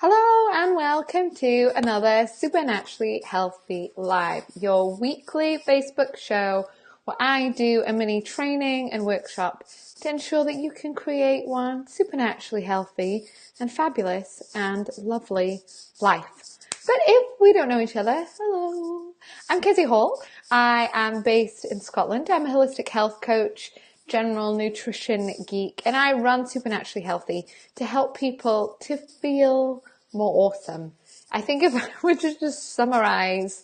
Hello and welcome to another Supernaturally Healthy Live, your weekly Facebook show where I do a mini training and workshop to ensure that you can create one supernaturally healthy and fabulous and lovely life. But if we don't know each other, hello, I'm Kizzy Hall. I am based in Scotland. I'm a holistic health coach, general nutrition geek, and I run Supernaturally Healthy to help people to feel more awesome. I think if I were to just summarize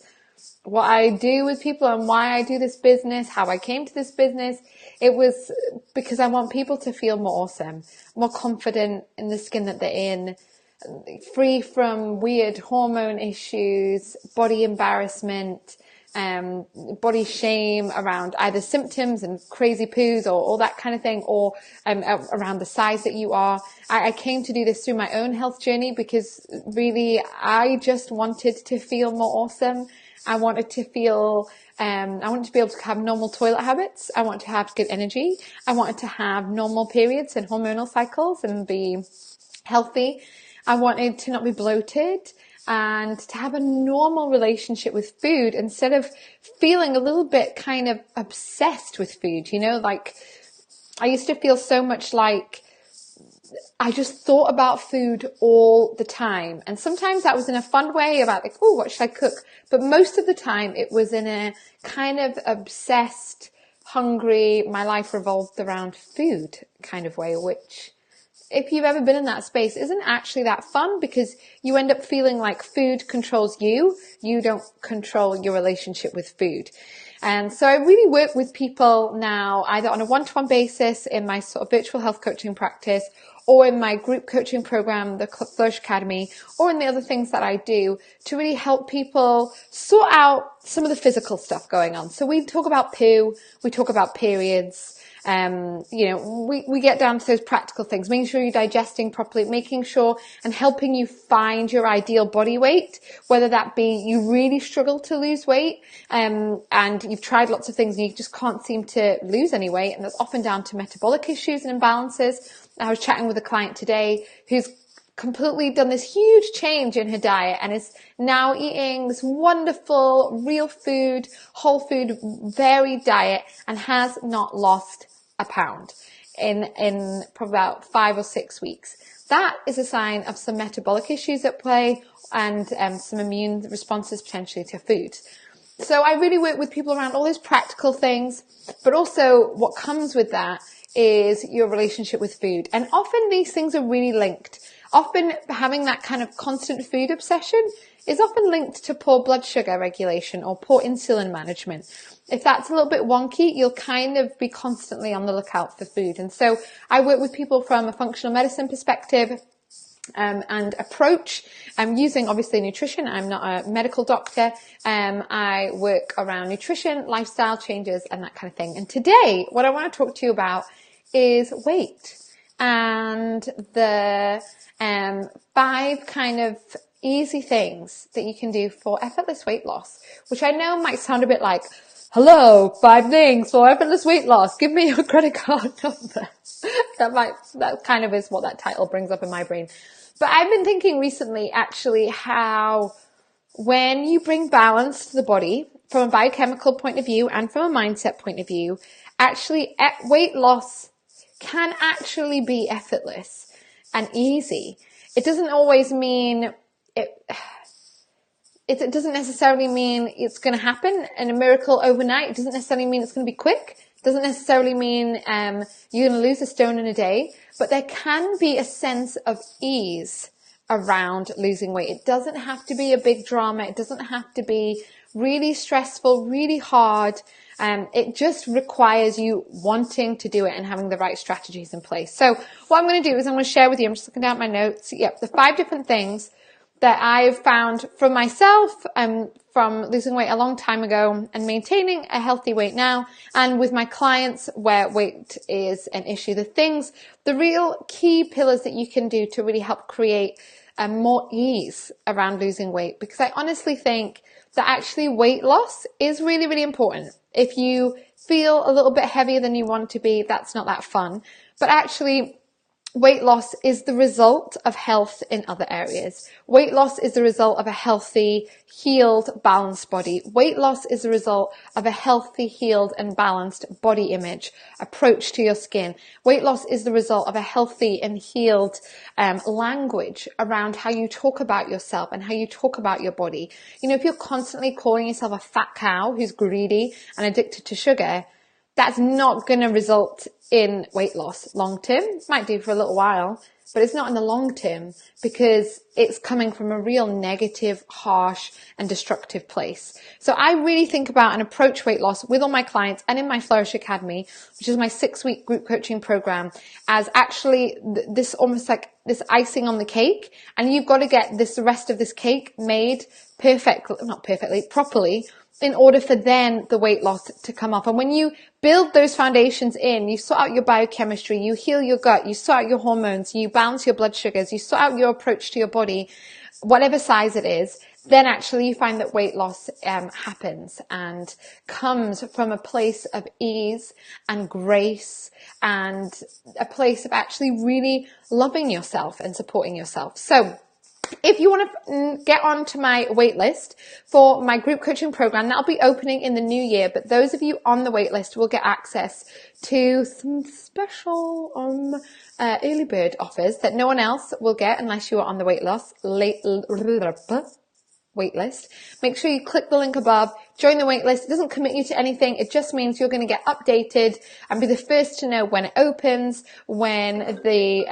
what I do with people and why I do this business, how I came to this business, it was because I want people to feel more awesome, more confident in the skin that they're in, free from weird hormone issues, body embarrassment, body shame around either symptoms and crazy poos or all that kind of thing, or around the size that you are. I came to do this through my own health journey because really I just wanted to feel more awesome. I wanted to feel, I wanted to be able to have normal toilet habits. I wanted to have good energy. I wanted to have normal periods and hormonal cycles and be healthy. I wanted to not be bloated and to have a normal relationship with food instead of feeling a little bit kind of obsessed with food. You know, like I used to feel so much like I just thought about food all the time. And sometimes that was in a fun way about like, oh, what should I cook? But most of the time it was in a kind of obsessed, hungry, my life revolved around food kind of way, which if you've ever been in that space, isn't actually that fun because you end up feeling like food controls you. You don't control your relationship with food. And so I really work with people now, either on a one-to-one basis in my sort of virtual health coaching practice or in my group coaching program, the Flourish Academy, or in the other things that I do to really help people sort out some of the physical stuff going on. So we talk about poo, we talk about periods, we get down to those practical things, making sure you're digesting properly, making sure and helping you find your ideal body weight, whether that be you really struggle to lose weight, and you've tried lots of things and you just can't seem to lose any weight. And that's often down to metabolic issues and imbalances. I was chatting with a client today who's completely done this huge change in her diet and is now eating this wonderful, real food, whole food, varied diet and has not lost a pound in probably about 5 or 6 weeks. That is a sign of some metabolic issues at play and some immune responses potentially to food. So I really work with people around all those practical things, but also what comes with that is your relationship with food. And often these things are really linked. Often having that kind of constant food obsession is often linked to poor blood sugar regulation or poor insulin management. If that's a little bit wonky, you'll kind of be constantly on the lookout for food. And so I work with people from a functional medicine perspective and approach. I'm using obviously nutrition. I'm not a medical doctor. I work around nutrition, lifestyle changes and that kind of thing. And today what I want to talk to you about is weight and the 5 kind of easy things that you can do for effortless weight loss, which I know might sound a bit like, hello, 5 things for effortless weight loss. Give me your credit card number. That kind of is what that title brings up in my brain. But I've been thinking recently actually how when you bring balance to the body from a biochemical point of view and from a mindset point of view, actually weight loss can actually be effortless and easy. It doesn't always mean it doesn't necessarily mean it's going to happen in a miracle overnight. It doesn't necessarily mean it's going to be quick. It doesn't necessarily mean you're going to lose a stone in a day. But there can be a sense of ease around losing weight. It doesn't have to be a big drama. It doesn't have to be really stressful, really hard. It just requires you wanting to do it and having the right strategies in place. So what I'm going to do is I'm going to share with you, I'm just looking down at my notes. Yep, the 5 different things that I've found for myself from losing weight a long time ago and maintaining a healthy weight now, and with my clients where weight is an issue. The real key pillars that you can do to really help create more ease around losing weight, because I honestly think that actually weight loss is really, really important. If you feel a little bit heavier than you want to be, that's not that fun. But actually weight loss is the result of health in other areas. Weight loss is the result of a healthy, healed, balanced body. Weight loss is the result of a healthy, healed, and balanced body image, approach to your skin. Weight loss is the result of a healthy and healed language around how you talk about yourself and how you talk about your body. You know, if you're constantly calling yourself a fat cow who's greedy and addicted to sugar, that's not going to result in weight loss long term. It might do for a little while, but it's not in the long term because it's coming from a real negative, harsh, and destructive place. So I really think about and approach weight loss with all my clients and in my Flourish Academy, which is my 6-week group coaching program, as actually this almost like this icing on the cake. And you've got to get the rest of this cake made properly, in order for then the weight loss to come up. And when you build those foundations in, you sort out your biochemistry, you heal your gut, you sort out your hormones, you balance your blood sugars, you sort out your approach to your body, whatever size it is, then actually you find that weight loss happens and comes from a place of ease and grace and a place of actually really loving yourself and supporting yourself. So if you want to get onto my wait list for my group coaching program, that'll be opening in the new year. But those of you on the wait list will get access to some special early bird offers that no one else will get unless you are on the wait list. Make sure you click the link above, join the wait list. It doesn't commit you to anything. It just means you're going to get updated and be the first to know when it opens, when the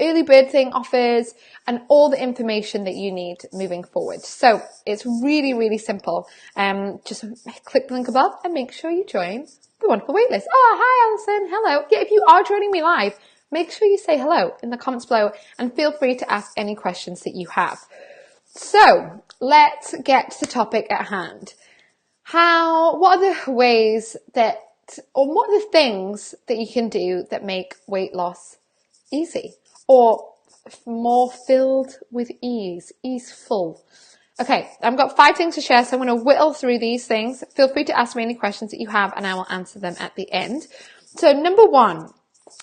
early bird thing offers, and all the information that you need moving forward. So it's really, really simple. Just click the link above and make sure you join the wonderful wait list. Oh, hi, Alison. Hello. Yeah, if you are joining me live, make sure you say hello in the comments below and feel free to ask any questions that you have. So let's get to the topic at hand. What are the ways what are the things that you can do that make weight loss easy or more filled with easeful? Okay, I've got 5 things to share, so I'm going to whittle through these things. Feel free to ask me any questions that you have and I will answer them at the end. So number 1,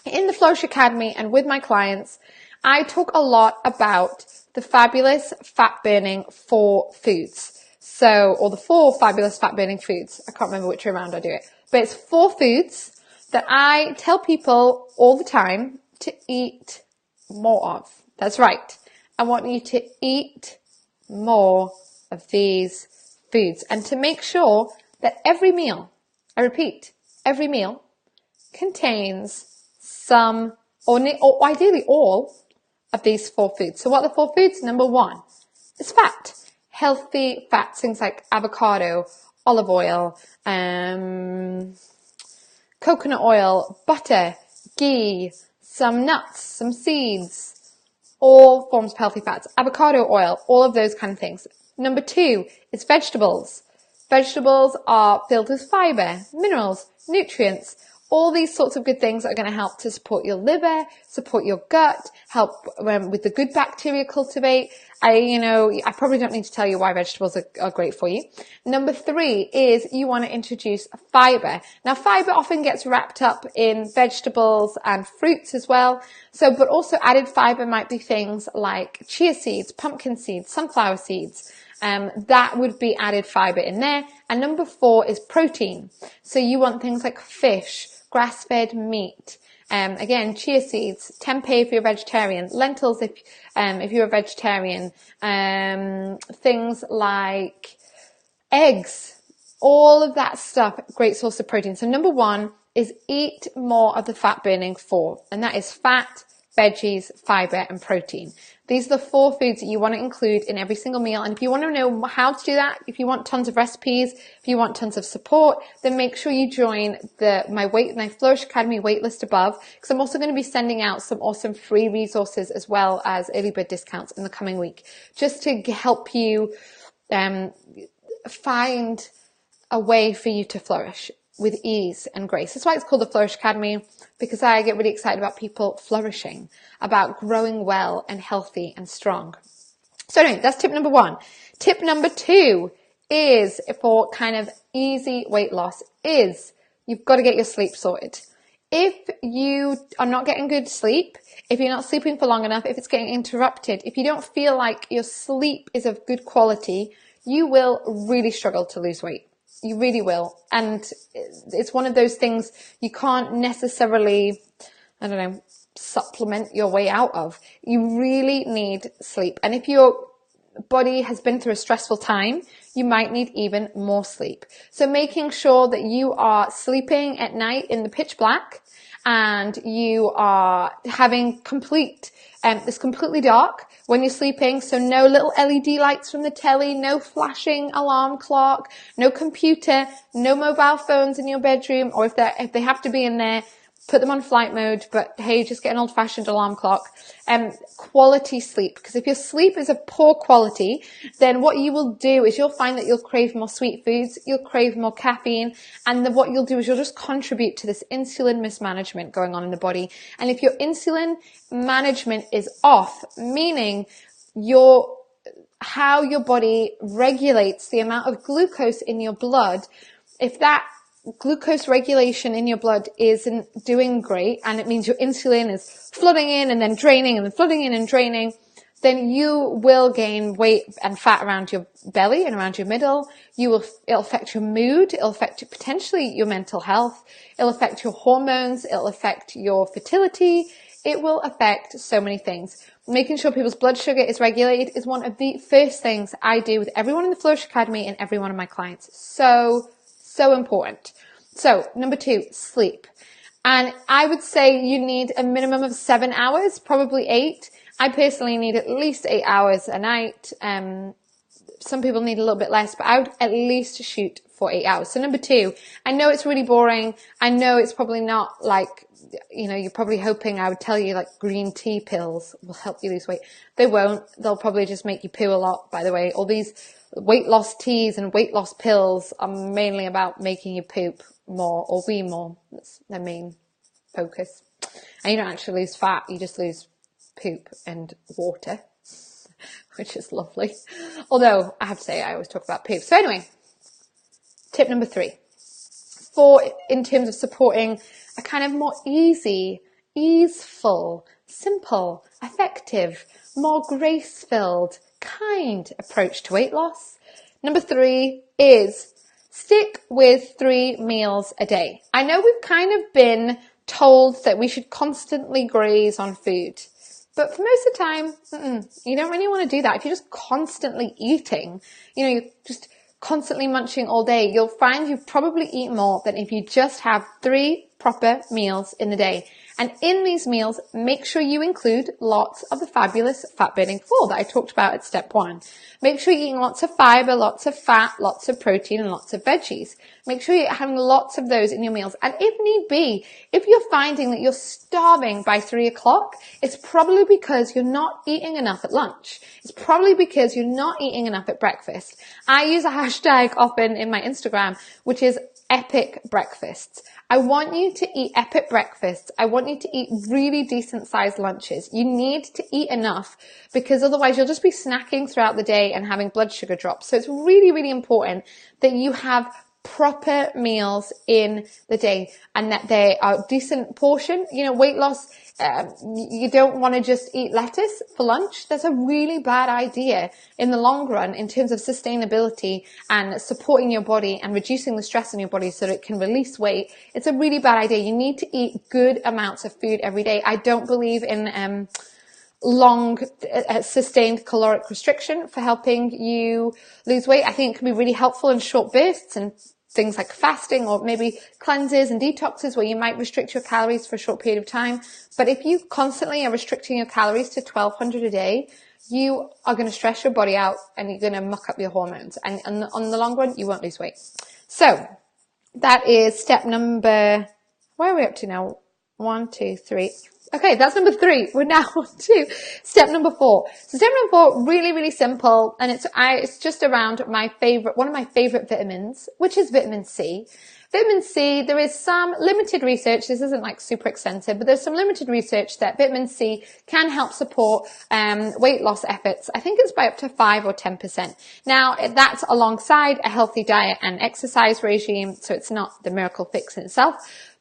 in the Flourish Academy and with my clients, I talk a lot about the fabulous fat-burning 4 foods. Or the 4 fabulous fat-burning foods. I can't remember which way around I do it. But it's 4 foods that I tell people all the time to eat more of. That's right. I want you to eat more of these foods and to make sure that every meal, I repeat, every meal contains some, or ideally all, of these 4 foods. So what are the 4 foods? Number 1 is fat. Healthy fats, things like avocado, olive oil, coconut oil, butter, ghee, some nuts, some seeds, all forms of healthy fats. Avocado oil, all of those kind of things. Number 2 is vegetables. Vegetables are filled with fiber, minerals, nutrients, all these sorts of good things are going to help to support your liver, support your gut, help with the good bacteria cultivate. I probably don't need to tell you why vegetables are great for you. Number 3 is you want to introduce fiber. Now, fiber often gets wrapped up in vegetables and fruits as well. But also added fiber might be things like chia seeds, pumpkin seeds, sunflower seeds. That would be added fiber in there. And number 4 is protein. So you want things like fish, grass-fed meat, again, chia seeds, tempeh if you're a vegetarian, lentils if you're a vegetarian, things like eggs, all of that stuff, great source of protein. So number 1 is eat more of the fat-burning 4, and that is fat, veggies, fiber, and protein. These are the 4 foods that you want to include in every single meal. And if you want to know how to do that, if you want tons of recipes, if you want tons of support, then make sure you join my Flourish Academy waitlist above, because I'm also going to be sending out some awesome free resources as well as early bird discounts in the coming week, just to help you find a way for you to flourish with ease and grace. That's why it's called the Flourish Academy, because I get really excited about people flourishing, about growing well and healthy and strong. So anyway, that's tip number 1. Tip number 2 is for kind of easy weight loss is you've got to get your sleep sorted. If you are not getting good sleep, if you're not sleeping for long enough, if it's getting interrupted, if you don't feel like your sleep is of good quality, you will really struggle to lose weight. You really will. And it's one of those things you can't necessarily, I don't know, supplement your way out of. You really need sleep. And if your body has been through a stressful time, you might need even more sleep. So making sure that you are sleeping at night in the pitch black and you are having it's completely dark when you're sleeping. So no little LED lights from the telly, no flashing alarm clock, no computer, no mobile phones in your bedroom, or if they have to be in there, put them on flight mode, but hey, just get an old-fashioned alarm clock. Quality sleep, because if your sleep is of poor quality, then what you will do is you'll find that you'll crave more sweet foods, you'll crave more caffeine, and then what you'll do is you'll just contribute to this insulin mismanagement going on in the body. And if your insulin management is off, meaning how your body regulates the amount of glucose in your blood, if that glucose regulation in your blood isn't doing great, and it means your insulin is flooding in and then draining and then flooding in and draining, then you will gain weight and fat around your belly and around your middle. It'll affect your mood. It'll affect potentially your mental health. It'll affect your hormones. It'll affect your fertility. It will affect so many things. Making sure people's blood sugar is regulated is one of the first things I do with everyone in the Flourish Academy and every one of my clients. So important. So number 2, sleep. And I would say you need a minimum of 7 hours, probably 8. I personally need at least 8 hours a night. Some people need a little bit less, but I would at least shoot for 8 hours. So number 2, I know it's really boring. I know it's probably not like, you're probably hoping I would tell you like green tea pills will help you lose weight. They won't. They'll probably just make you poo a lot, by the way. All these weight loss teas and weight loss pills are mainly about making you poop more or wee more. That's their main focus. And you don't actually lose fat, you just lose poop and water, which is lovely. Although I have to say I always talk about poop. So anyway, tip number 3. In terms of supporting a kind of more easeful, simple, effective, more grace-filled, kind approach to weight loss. Number 3 is stick with 3 meals a day. I know we've kind of been told that we should constantly graze on food, but for most of the time, you don't really want to do that. If you're just constantly eating, you're just constantly munching all day, you'll find you probably eat more than if you just have 3 proper meals in the day. And in these meals, make sure you include lots of the fabulous fat-burning 4 that I talked about at step 1. Make sure you're eating lots of fiber, lots of fat, lots of protein, and lots of veggies. Make sure you're having lots of those in your meals. And if need be, if you're finding that you're starving by 3 o'clock, it's probably because you're not eating enough at lunch. It's probably because you're not eating enough at breakfast. I use a hashtag often in my Instagram, which is epic breakfasts. I want you to eat epic breakfasts. I want you to eat really decent sized lunches. You need to eat enough because otherwise you'll just be snacking throughout the day and having blood sugar drops. So it's really, really important that you have proper meals in the day and that they are decent portion. Weight loss, you don't want to just eat lettuce for lunch. That's a really bad idea in the long run in terms of sustainability and supporting your body and reducing the stress in your body so that it can release weight. It's a really bad idea. You need to eat good amounts of food every day. I don't believe in long sustained caloric restriction for helping you lose weight. I think it can be really helpful in short bursts and things like fasting or maybe cleanses and detoxes where you might restrict your calories for a short period of time. But if you constantly are restricting your calories to 1,200 a day, you are going to stress your body out and you're going to muck up your hormones. And on the long run, you won't lose weight. So that is step number, where are we up to now? 1, 2, 3. Okay, that's number 3. We're now on to step number 4. So step number 4, really, really simple. And it's just around one of my favorite vitamins, which is vitamin C. Vitamin C, there is some limited research. This isn't like super extensive, but there's some limited research that vitamin C can help support weight loss efforts. I think it's by up to 5 or 10%. Now, that's alongside a healthy diet and exercise regime, so it's not the miracle fix in itself.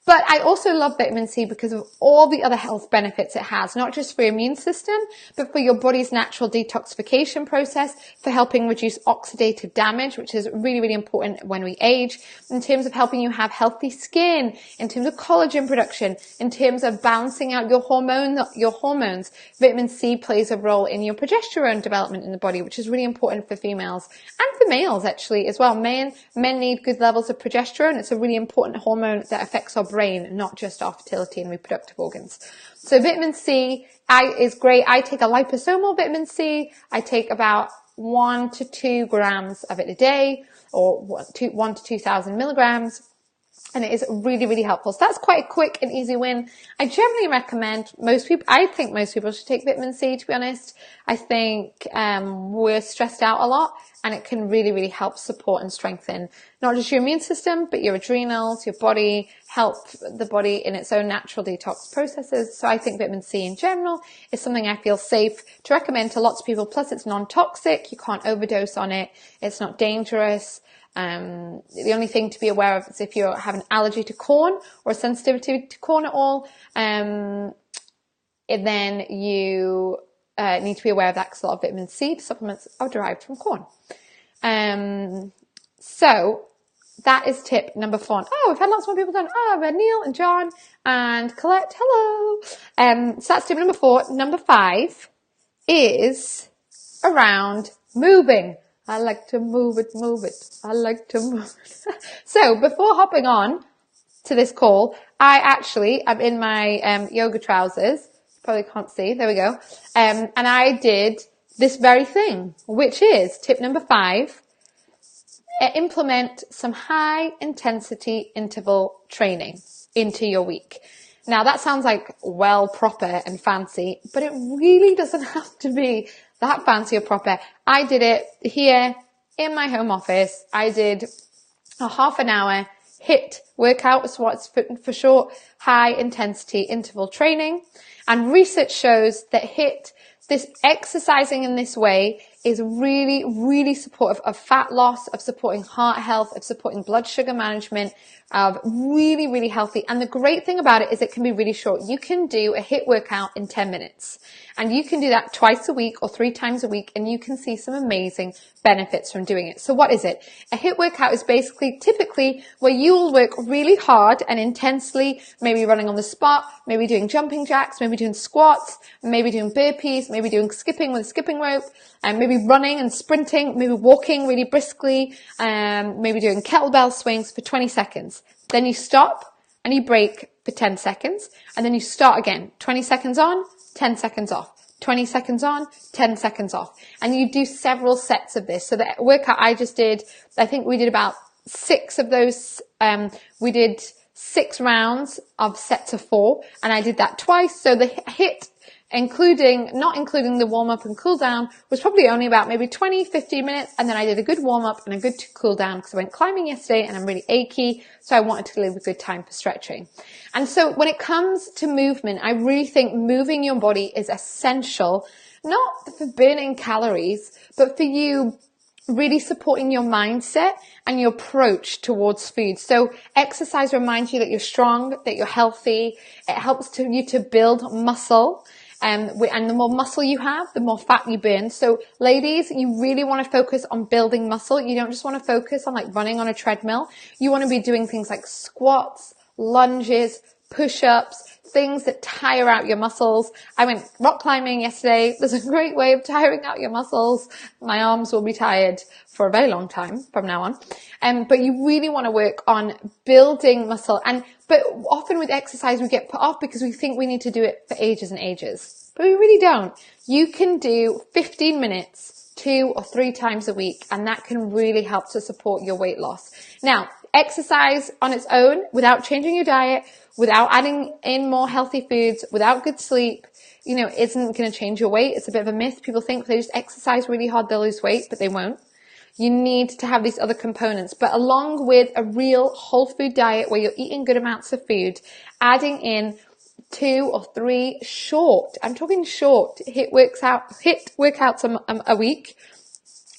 But I also love vitamin C because of all the other health benefits it has, not just for your immune system, but for your body's natural detoxification process, for helping reduce oxidative damage, which is really, really important when we age, in terms of helping you have healthy skin, in terms of collagen production, in terms of balancing out your hormones. Vitamin C plays a role in your progesterone development in the body, which is really important for females and for males actually as well. Men need good levels of progesterone. It's a really important hormone that affects our brain, not just our fertility and reproductive organs. So vitamin C is great. I take a liposomal vitamin C. I take about 1 to 2 grams of it a day, or 1 to 2,000 milligrams. And it is really, really helpful. So that's quite a quick and easy win. I generally recommend I think most people should take vitamin C, to be honest. I think we're stressed out a lot, and it can really, really help support and strengthen not just your immune system, but your adrenals, your body, help the body in its own natural detox processes. So I think vitamin C in general is something I feel safe to recommend to lots of people. Plus it's non-toxic. You can't overdose on it. It's not dangerous. The only thing to be aware of is if you have an allergy to corn or a sensitivity to corn at all, then you need to be aware of that, because a lot of vitamin C supplements are derived from corn. So that is tip number 4. Oh, we've had lots more people done. Oh, we've had Neil and John and Colette. Hello. So that's tip number 4. Number 5 is around moving. I like to move it. I like to move it. So before hopping on to this call, I'm in my yoga trousers. You probably can't see. There we go. And I did this very thing, which is tip number 5. Implement some high intensity interval training into your week. Now that sounds like well proper and fancy, but it really doesn't have to be that fancy or proper. I did it here in my home office. I did a half an hour HIIT workout, so what's for short, high intensity interval training. And research shows that this exercising in this way is really, really supportive of fat loss, of supporting heart health, of supporting blood sugar management, of really, really healthy. And the great thing about it is it can be really short. You can do a HIIT workout in 10 minutes, and you can do that twice a week or 3 times a week, and you can see some amazing benefits from doing it. So what is it? A HIIT workout is typically where you will work really hard and intensely, maybe running on the spot, maybe doing jumping jacks, maybe doing squats, maybe doing burpees, maybe doing skipping with a skipping rope, and maybe running and sprinting, maybe walking really briskly, maybe doing kettlebell swings for 20 seconds. Then you stop and you break for 10 seconds, and then you start again. 20 seconds on, 10 seconds off. 20 seconds on, 10 seconds off. And you do several sets of this. So the workout I just did, I think we did about 6 of those. We did 6 rounds of sets of 4, and I did that twice. So the HIIT, not including the warm up and cool down, was probably only about maybe 20-15 minutes. And then I did a good warm up and a good cool down because I went climbing yesterday and I'm really achy. So I wanted to leave a good time for stretching. And so when it comes to movement, I really think moving your body is essential, not for burning calories, but for you really supporting your mindset and your approach towards food. So exercise reminds you that you're strong, that you're healthy. It helps you to build muscle. And the more muscle you have, the more fat you burn. So ladies, you really want to focus on building muscle. You don't just want to focus on like running on a treadmill. You want to be doing things like squats, lunges, push-ups, things that tire out your muscles. I went rock climbing yesterday. There's a great way of tiring out your muscles. My arms will be tired for a very long time from now on. But you really want to work on building muscle. But often with exercise, we get put off because we think we need to do it for ages and ages. But we really don't. You can do 15 minutes 2 or 3 times a week, and that can really help to support your weight loss. Now, exercise on its own, without changing your diet, without adding in more healthy foods, without good sleep, isn't going to change your weight. It's a bit of a myth. People think if they just exercise really hard, they'll lose weight, but they won't. You need to have these other components, but along with a real whole food diet where you're eating good amounts of food, adding in 2 or 3 I'm talking short HIIT workouts a week,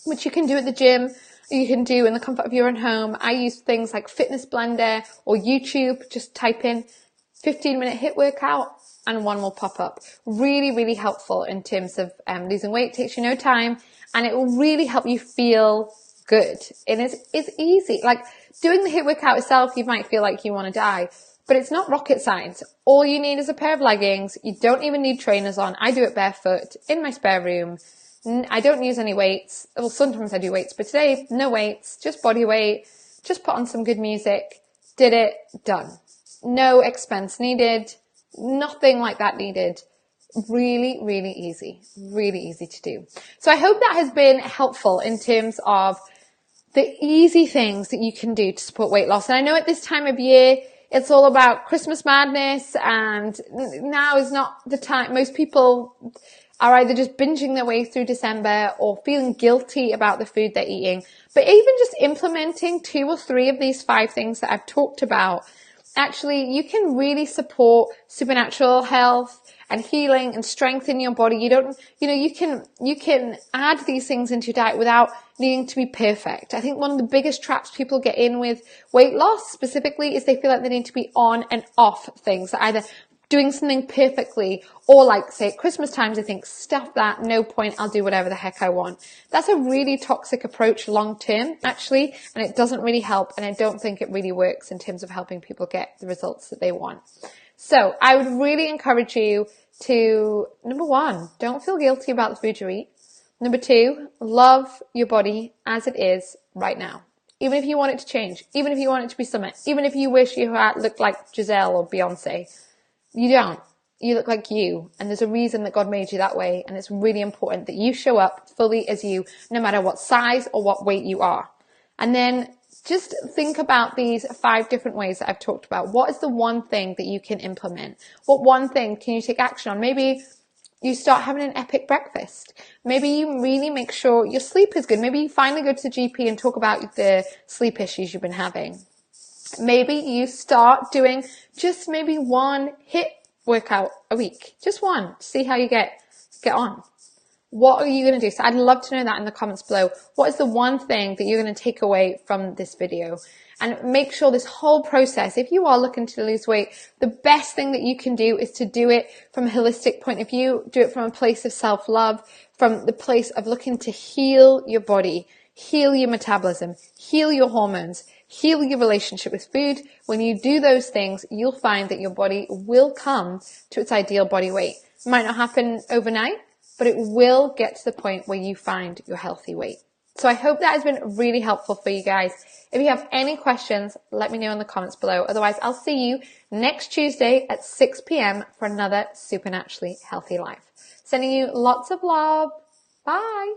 which you can do at the gym. you can do in the comfort of your own home. I use things like Fitness Blender or YouTube. Just type in 15-minute HIIT workout and one will pop up. Really, really helpful in terms of losing weight. It takes you no time and it will really help you feel good. And it's easy. Like doing the HIIT workout itself, you might feel like you want to die, but it's not rocket science. All you need is a pair of leggings. You don't even need trainers on. I do it barefoot in my spare room. I don't use any weights. Well, sometimes I do weights, but today, no weights, just body weight. Just put on some good music. Did it, done. No expense needed. Nothing like that needed. Really, really easy to do. So I hope that has been helpful in terms of the easy things that you can do to support weight loss. And I know at this time of year, it's all about Christmas madness, and now is not the time. Most people are either just binging their way through December or feeling guilty about the food they're eating. But even just implementing 2 or 3 of these 5 things that I've talked about, actually, you can really support supernatural health and healing and strengthen your body. You can add these things into your diet without needing to be perfect. I think one of the biggest traps people get in with weight loss specifically is they feel like they need to be on and off things, either doing something perfectly or, like, say at Christmas times, they think, stuff that, no point, I'll do whatever the heck I want. That's a really toxic approach long term, actually, and it doesn't really help, and I don't think it really works in terms of helping people get the results that they want. So I would really encourage you to, number 1, don't feel guilty about the food you eat. Number 2, love your body as it is right now. Even if you want it to change, even if you want it to be something, even if you wish you had looked like Giselle or Beyonce, you don't. You look like you, and there's a reason that God made you that way, and it's really important that you show up fully as you, no matter what size or what weight you are. And then just think about these 5 different ways that I've talked about. What is the one thing that you can implement? What one thing can you take action on? Maybe you start having an epic breakfast. Maybe you really make sure your sleep is good. Maybe you finally go to the GP and talk about the sleep issues you've been having. Maybe you start doing just maybe 1 HIIT workout a week. Just 1. See how you get on. What are you going to do? So I'd love to know that in the comments below. What is the one thing that you're going to take away from this video? And make sure this whole process, if you are looking to lose weight, the best thing that you can do is to do it from a holistic point of view. Do it from a place of self-love, from the place of looking to heal your body, heal your metabolism, heal your hormones, heal your relationship with food. When you do those things, you'll find that your body will come to its ideal body weight. It might not happen overnight, but it will get to the point where you find your healthy weight. So I hope that has been really helpful for you guys. If you have any questions, let me know in the comments below. Otherwise, I'll see you next Tuesday at 6 p.m. for another Supernaturally Healthy Life. Sending you lots of love. Bye.